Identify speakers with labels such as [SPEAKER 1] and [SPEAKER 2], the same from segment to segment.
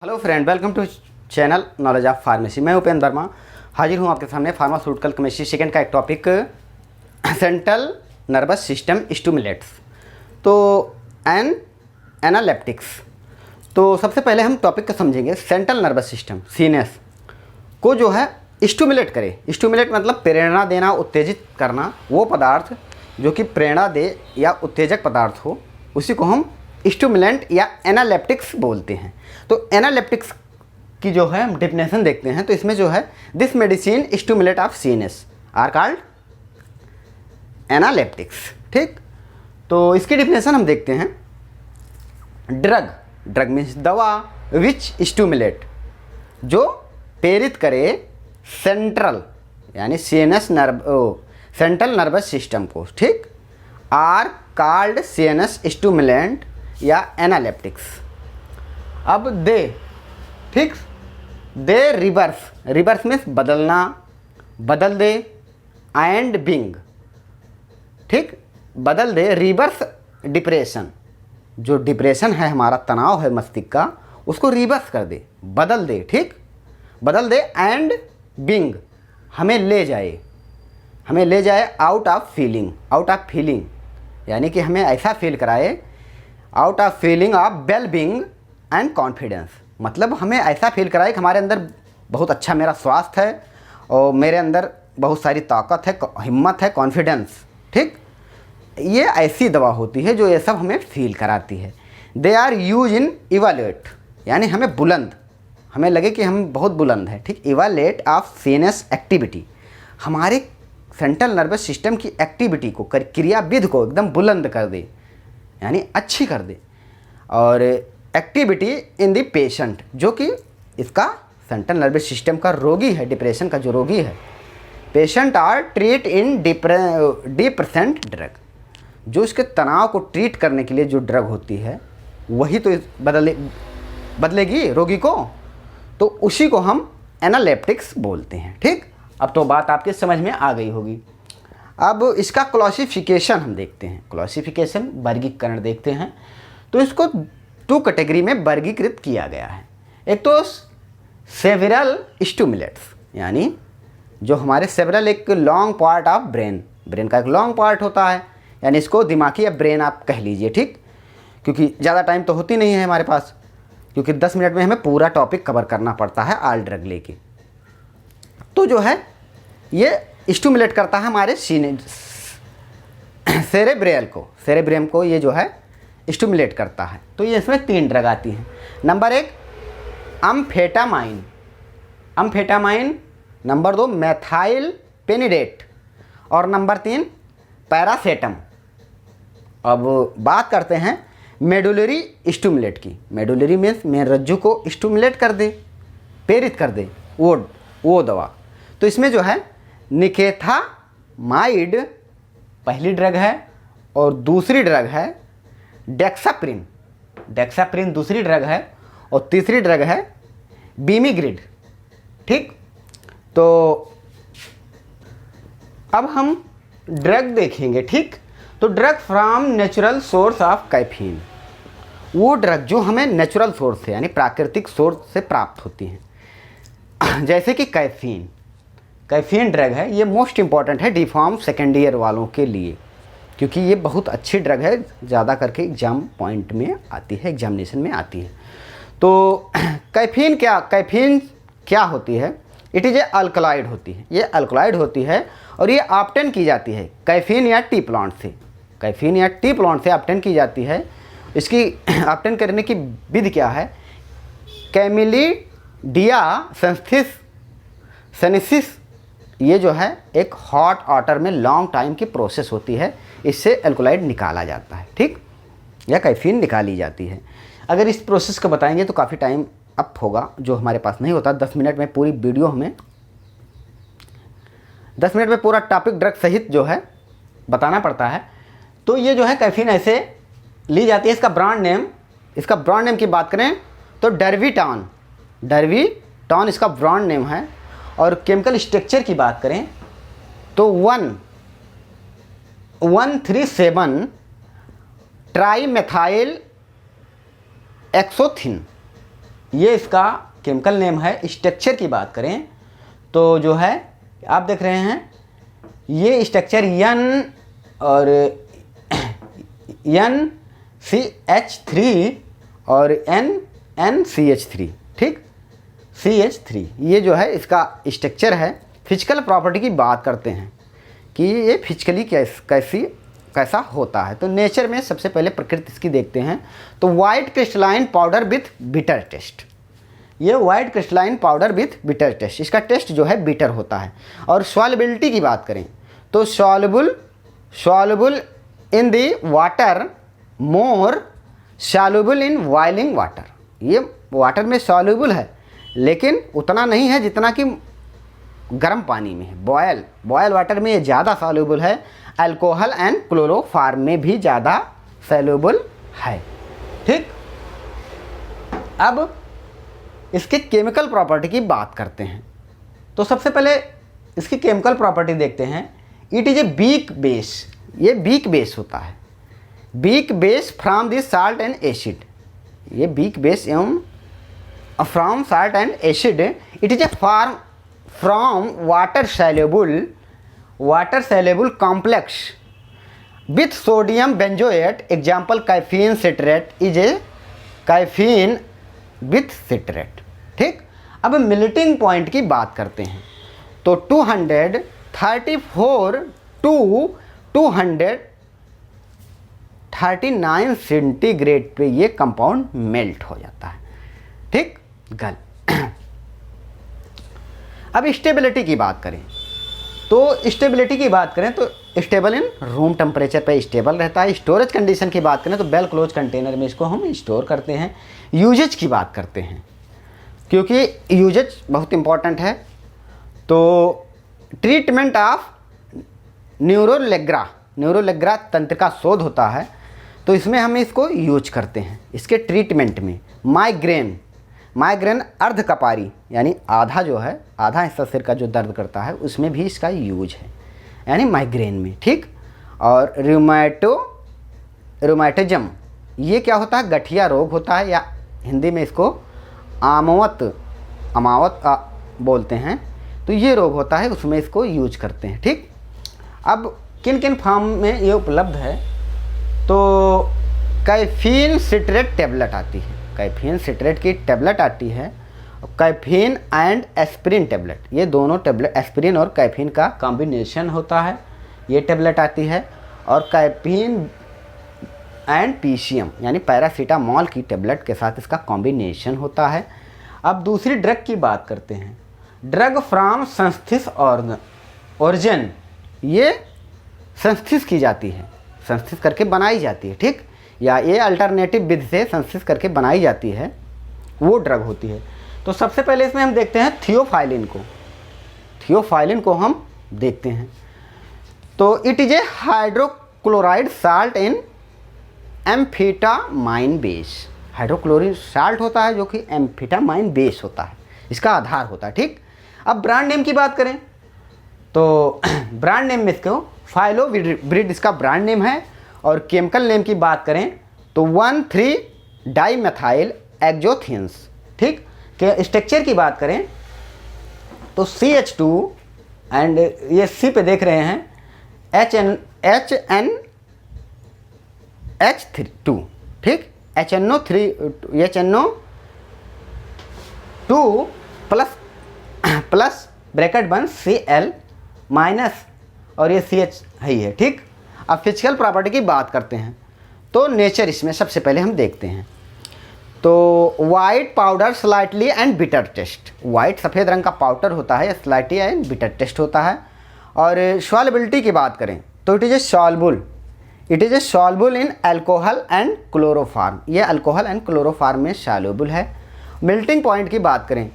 [SPEAKER 1] Hello friend, welcome to channel knowledge of pharmacy. मैं उपेंद्र वर्मा हाजिर हूँ आपके सामने फार्मास्यूटिकल केमिस्ट्री सेकंड का एक topic central nervous system stimulates तो एनालेप्टिक्स। तो सबसे पहले हम टॉपिक को समझेंगे। सेंट्रल नर्वस सिस्टम सीएनएस को जो है स्टिमुलेट करे। स्टिमुलेट मतलब प्रेरणा देना, उत्तेजित करना। वो पदार्थ जो कि प्रेरणा दे या उत्तेजक पदार्थ हो उसी को हम स्टिमुलेंट या एनालेप्टिक्स बोलते हैं। तो एनालेप्टिक्स की जो है डेफिनेशन देखते हैं। तो इसमें जो है this medicine stimulate of CNS are called analeptics. ठीक, तो इसकी डेफिनेशन हम देखते हैं। ड्रग मीन्स दवा विच स्टिमुलेट जो प्रेरित करे सेंट्रल यानी सीएनएस सेंट्रल नर्वस सिस्टम को। ठीक, आर कॉल्ड सीएनएस स्टिमुलेंट या एनालेप्टिक्स। अब दे रिवर्स मीन्स बदलना, बदल दे, एंड बिंग। ठीक, बदल दे रिवर्स डिप्रेशन। जो डिप्रेशन है हमारा, तनाव है मस्तिष्क का, उसको रिवर्स कर दे, बदल दे। ठीक, बदल दे, एंड बिंग हमें ले जाए आउट ऑफ फीलिंग यानी कि हमें ऐसा फील कराए out of feeling of well being and confidence. मतलब हमें ऐसा फील कराए कि हमारे अंदर बहुत अच्छा मेरा स्वास्थ्य है और मेरे अंदर बहुत सारी ताकत है, हिम्मत है, कॉन्फिडेंस। ठीक, ये ऐसी दवा होती है जो ये सब हमें फील कराती है। They are use in evaluate यानी हमें लगे कि हम बहुत बुलंद है। ठीक, इवालुएट ऑफ सीएनएस एक्टिविटी हमारे सेंट्रल नर्वस सिस्टम की एक्टिविटी को, क्रियाविधि को एकदम बुलंद कर दे यानी अच्छी कर दे। और एक्टिविटी इन द पेशेंट जो कि इसका सेंट्रल नर्वस सिस्टम का रोगी है, डिप्रेशन का जो रोगी है, patient are treat in depressant drug. जो इसके तनाव को ट्रीट करने के लिए जो ड्रग होती है वही तो बदलेगी रोगी को, तो उसी को हम एनालेप्टिक्स बोलते हैं। ठीक, अब तो बात आपके समझ में आ गई होगी। अब इसका क्लासिफिकेशन हम देखते हैं। क्लासिफिकेशन वर्गीकरण देखते हैं। तो इसको 2 कैटेगरी में वर्गीकृत किया गया है। एक तो सेवरल स्टिमुलेट्स यानी जो हमारे सेवरल एक लॉन्ग पार्ट ऑफ ब्रेन का एक लॉन्ग पार्ट होता है, यानी इसको दिमागी या ब्रेन आप कह लीजिए। ठीक, क्योंकि ज़्यादा टाइम तो होती नहीं है हमारे पास, क्योंकि 10 मिनट में हमें पूरा टॉपिक कवर करना पड़ता है ऑल ड्रग लेके। तो जो है ये स्टिमुलेट करता है हमारे सेरेब्रियम को ये जो है स्टिमुलेट करता है। तो ये इसमें 3 ड्रग आती हैं। नंबर 1 अम्फेटामाइन, नंबर 2 मेथाइल पेनिडेट और नंबर 3 पैरासेटम। अब बात करते हैं मेडुलरी स्टिमुलेट की। मेडुलरी मीन्स मेरुरज्जु को स्टिमुलेट कर दे, प्रेरित कर दे वो दवा। तो इसमें जो है निकेथामाइड पहली ड्रग है और दूसरी ड्रग है डेक्साप्रिन दूसरी ड्रग है और तीसरी ड्रग है बीमिग्रिड। ठीक, तो अब हम ड्रग देखेंगे। ठीक, तो drug from natural source of caffeine, वो ड्रग जो हमें नेचुरल सोर्स से यानी प्राकृतिक सोर्स से प्राप्त होती हैं। जैसे कि कैफीन ड्रग है, ये मोस्ट इम्पॉर्टेंट है डीफॉर्म सेकेंड ईयर वालों के लिए, क्योंकि ये बहुत अच्छी ड्रग है, ज़्यादा करके एग्जाम पॉइंट में आती है, एग्जामिनेशन में आती है। तो कैफीन क्या होती है? इट इज़ ए अल्कलॉइड होती है। ये अल्कलॉइड होती है और ये ऑब्टेन की जाती है कैफीन या टी प्लांट से ऑब्टेन की जाती है। इसकी ऑब्टेन करने की विधि क्या है? कैमिलिडिया सेनेसिस ये जो है एक हॉट वाटर में लॉन्ग टाइम की प्रोसेस होती है, इससे अल्कलॉइड निकाला जाता है। ठीक, या कैफीन निकाली जाती है। अगर इस प्रोसेस को बताएंगे तो काफ़ी टाइम अप होगा, जो हमारे पास नहीं होता। 10 मिनट में पूरी वीडियो हमें 10 मिनट में पूरा टॉपिक ड्रग सहित जो है बताना पड़ता है। तो ये जो है कैफीन ऐसे ली जाती है। इसका ब्रांड नेम की बात करें तो डर्वीटॉन इसका ब्रांड नेम है। और केमिकल स्ट्रक्चर की बात करें तो 137 ट्राईमेथाइल एक्सोथिन ये इसका केमिकल नेम है। स्ट्रक्चर की बात करें तो जो है आप देख रहे हैं ये स्ट्रक्चर N और NCH3 और NCH3, ठीक, CH3, ये जो है इसका स्ट्रक्चर है। फिजिकल प्रॉपर्टी की बात करते हैं कि ये फिजिकली कैसा होता है। तो नेचर में सबसे पहले प्रकृति इसकी देखते हैं। तो white crystalline powder with bitter taste, ये white crystalline powder with bitter taste, इसका टेस्ट जो है बिटर होता है। और सॉल्युबिलिटी की बात करें तो soluble in the water, more soluble in boiling water, ये वाटर में सॉल्युबल है लेकिन उतना नहीं है जितना कि गर्म पानी में है। बॉयल वाटर में ये ज़्यादा सॉल्युबल है। अल्कोहल एंड क्लोरोफॉर्म में भी ज़्यादा सॉल्युबल है, ठीक। अब इसके केमिकल प्रॉपर्टी की बात करते हैं। तो सबसे पहले इसकी केमिकल प्रॉपर्टी देखते हैं। It is a weak base, ये वीक बेस होता है। Weak base from this salt and acid, ये वीक बेस एवं from salt and acid. It is a form from water soluble complex with sodium benzoate, example caffeine citrate is a caffeine with citrate, ठीक। अब melting point की बात करते हैं तो 234 to 239 centigrade पे ये कंपाउंड मेल्ट हो जाता है, ठीक, गल। अब स्टेबिलिटी की बात करें तो स्टेबल इन रूम टेम्परेचर पे स्टेबल रहता है। स्टोरेज कंडीशन की बात करें तो वेल क्लोज कंटेनर में इसको हम स्टोर करते हैं। यूजेज की बात करते हैं क्योंकि यूजेज बहुत इंपॉर्टेंट है। तो ट्रीटमेंट ऑफ न्यूरोलेग्रा तंत्र का शोध होता है तो इसमें हम इसको यूज करते हैं। इसके ट्रीटमेंट में माइग्रेन अर्ध कपारी यानी आधा जो है, आधा हिस्सा सिर का जो दर्द करता है उसमें भी इसका यूज है, यानी माइग्रेन में, ठीक। और रूमेटिज्म, ये क्या होता है, गठिया रोग होता है या हिंदी में इसको अमावत बोलते हैं। तो ये रोग होता है, उसमें इसको यूज करते हैं, ठीक। अब किन किन फॉर्म में ये उपलब्ध है तो कैफीन सिट्रेट टेबलेट आती है, कैफीन सिट्रेट की टेबलेट आती है। कैफीन एंड एस्पिरिन टेबलेट, ये दोनों टेबलेट एस्पिरिन और कैफीन का कॉम्बिनेशन होता है, ये टेबलेट आती है। और कैफीन एंड पीसीएम यानी पैरासीटामॉल की टेबलेट के साथ इसका कॉम्बिनेशन होता है। अब दूसरी ड्रग की बात करते हैं। ड्रग फ्रॉम संस्थित ऑर्गन, ये संस्थित की जाती है, संस्थित करके बनाई जाती है, ठीक, या ये अल्टरनेटिव विधि से संस्थित करके बनाई जाती है, वो ड्रग होती है। तो सबसे पहले इसमें हम देखते हैं थियोफाइलिन को हम देखते हैं। तो it is a hydrochloride salt in amphetamine base, hydrochloric salt होता है जो कि एम्फेटामाइन बेस होता है, इसका आधार होता है, ठीक। अब ब्रांड नेम की बात करें तो ब्रांड नेम में इसको फाइलोब्रिड इसका ब्रांड नेम है। और केमिकल नेम की बात करें तो 1,3-डाइमेथाइल एक्सोथियंस, ठीक। के स्ट्रक्चर की बात करें तो CH2 एंड ये C पे देख रहे हैं HNH2, ठीक, HNO2 प्लस ब्रैकेट बन Cl माइनस और ये CH ही है, ठीक। अब फिजिकल प्रॉपर्टी की बात करते हैं तो नेचर इसमें सबसे पहले हम देखते हैं। तो white powder slightly and bitter taste, white सफ़ेद रंग का पाउडर होता है, स्लाइटली एंड बिटर टेस्ट होता है। और सॉल्युबिलिटी की बात करें तो it is a soluble in alcohol and chloroform, ये अल्कोहल एंड क्लोरोफॉर्म में सॉल्युबल है। मेल्टिंग पॉइंट की बात करें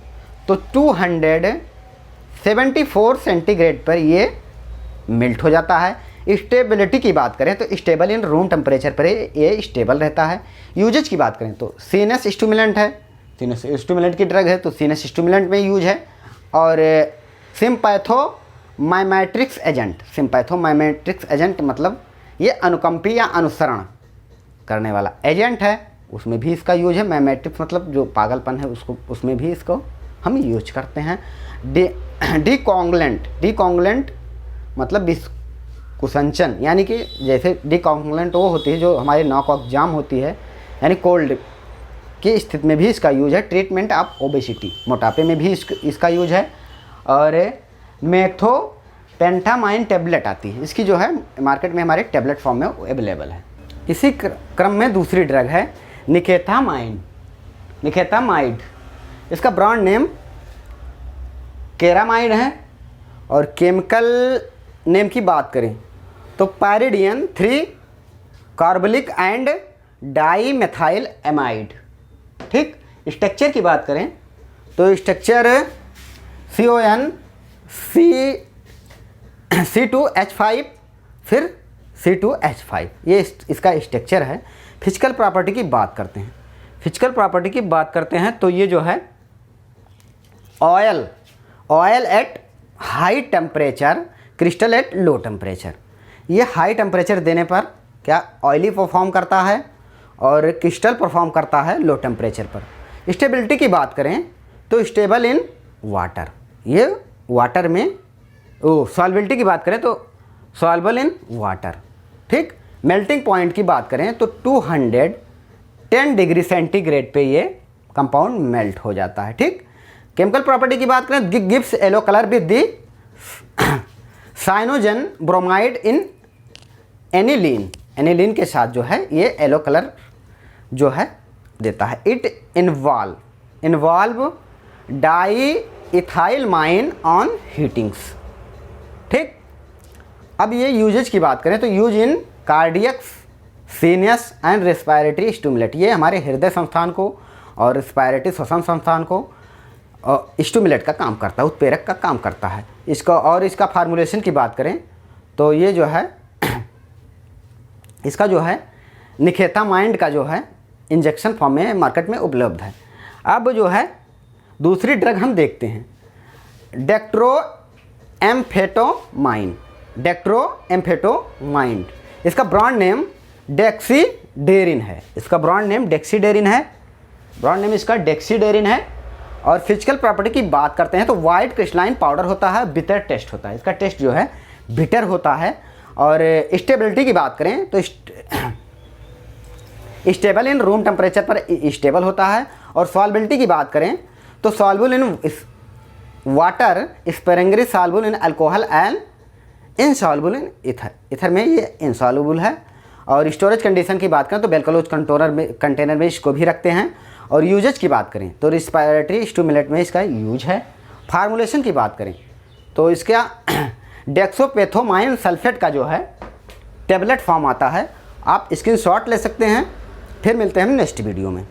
[SPEAKER 1] तो 274 सेंटीग्रेड पर ये मेल्ट हो जाता है। स्टेबिलिटी की बात करें तो स्टेबल इन रूम टेम्परेचर पर ये स्टेबल रहता है। यूजेज की बात करें तो सीनस स्टिमुलेंट है, सीनस स्टिमुलेंट की ड्रग है तो सीनस स्टिमुलेंट में यूज है। और सिम्पैथोमाइमेट्रिक्स एजेंट मतलब ये अनुकंपी या अनुसरण करने वाला एजेंट है, उसमें भी इसका यूज है। मैमेटिक्स मतलब जो पागलपन है उसको, उसमें भी इसको हम यूज करते हैं। डिकॉन्गुलेंट मतलब कुसंचन, यानी कि जैसे डिकॉन्गुलेंट वो होती है जो हमारे नॉक ऑफ जाम होती है, यानी कोल्ड की स्थिति में भी इसका यूज है। ट्रीटमेंट ऑफ ओबेसिटी, मोटापे में भी इसका यूज है। और मेथोपेंटामाइन टैबलेट आती है, इसकी जो है मार्केट में हमारे टैबलेट फॉर्म में अवेलेबल है। इसी क्रम में दूसरी ड्रग है निकेतामाइड। इसका ब्रांड नेम केरामाइड है। और केमिकल नेम की बात करें तो पैरिडियन 3 कार्बोलिक एंड डाईमेथाइल एमाइड। ठीक, स्ट्रक्चर की बात करें तो स्ट्रक्चर CON C2H5 फिर C2H5, ये इसका स्ट्रक्चर है। फिजिकल प्रॉपर्टी की बात करते हैं। तो ये जो है oil at high temperature, crystal at low temperature. ये हाई टेम्परेचर देने पर क्या ऑयली परफॉर्म करता है और क्रिस्टल परफॉर्म करता है लो टेम्परेचर पर। स्टेबिलिटी की बात करें तो स्टेबल इन वाटर, ये वाटर में। सॉल्बिलिटी की बात करें तो सॉल्बल इन वाटर। ठीक, मेल्टिंग पॉइंट की बात करें तो 210 डिग्री सेंटीग्रेड पे ये कंपाउंड मेल्ट हो जाता है। ठीक, केमिकल प्रॉपर्टी की बात करें gives yellow colour with the Cyanogen bromide in aniline के साथ जो है ये येलो कलर जो है देता है। It involve diethylamine on heatings. ठीक, अब ये यूजेज की बात करें तो use in cardiac sinus and respiratory stimulate. ये हमारे हृदय संस्थान को और रेस्पिरेटरी श्वसन संस्थान को स्टिमुलेट का काम करता है, उत्प्रेरक का काम करता है इसका। और इसका फार्मूलेशन की बात करें तो ये जो है इसका जो है निकेतामाइड का जो है इंजेक्शन फॉर्म में मार्केट में उपलब्ध है। अब जो है दूसरी ड्रग हम देखते हैं डेक्ट्रोएम्फेटोमाइन। इसका ब्रांड नेम डेक्सीडेरिन है। और फिजिकल प्रॉपर्टी की बात करते हैं तो वाइट क्रिस्टलाइन पाउडर होता है, बिटर टेस्ट होता है। इसका टेस्ट जो है बिटर होता है। और स्टेबिलिटी की बात करें तो स्टेबल इन रूम टेम्परेचर पर स्टेबल होता है। और सॉल्बिलिटी की बात करें तो soluble in water, sparingly soluble in alcohol and insoluble in ether में ये इनसॉल्युबल है। और स्टोरेज कंडीशन की बात करें तो बेलकलोज कंटेनर में इसको भी रखते हैं। और यूजेज की बात करें तो रिस्पिरेटरी स्टिमुलेट में इसका यूज है। फार्मूलेशन की बात करें तो इसका डेक्सोपेथोमाइन सल्फेट का जो है टैबलेट फॉर्म आता है। आप स्क्रीनशॉट ले सकते हैं। फिर मिलते हैं हम नेक्स्ट वीडियो में।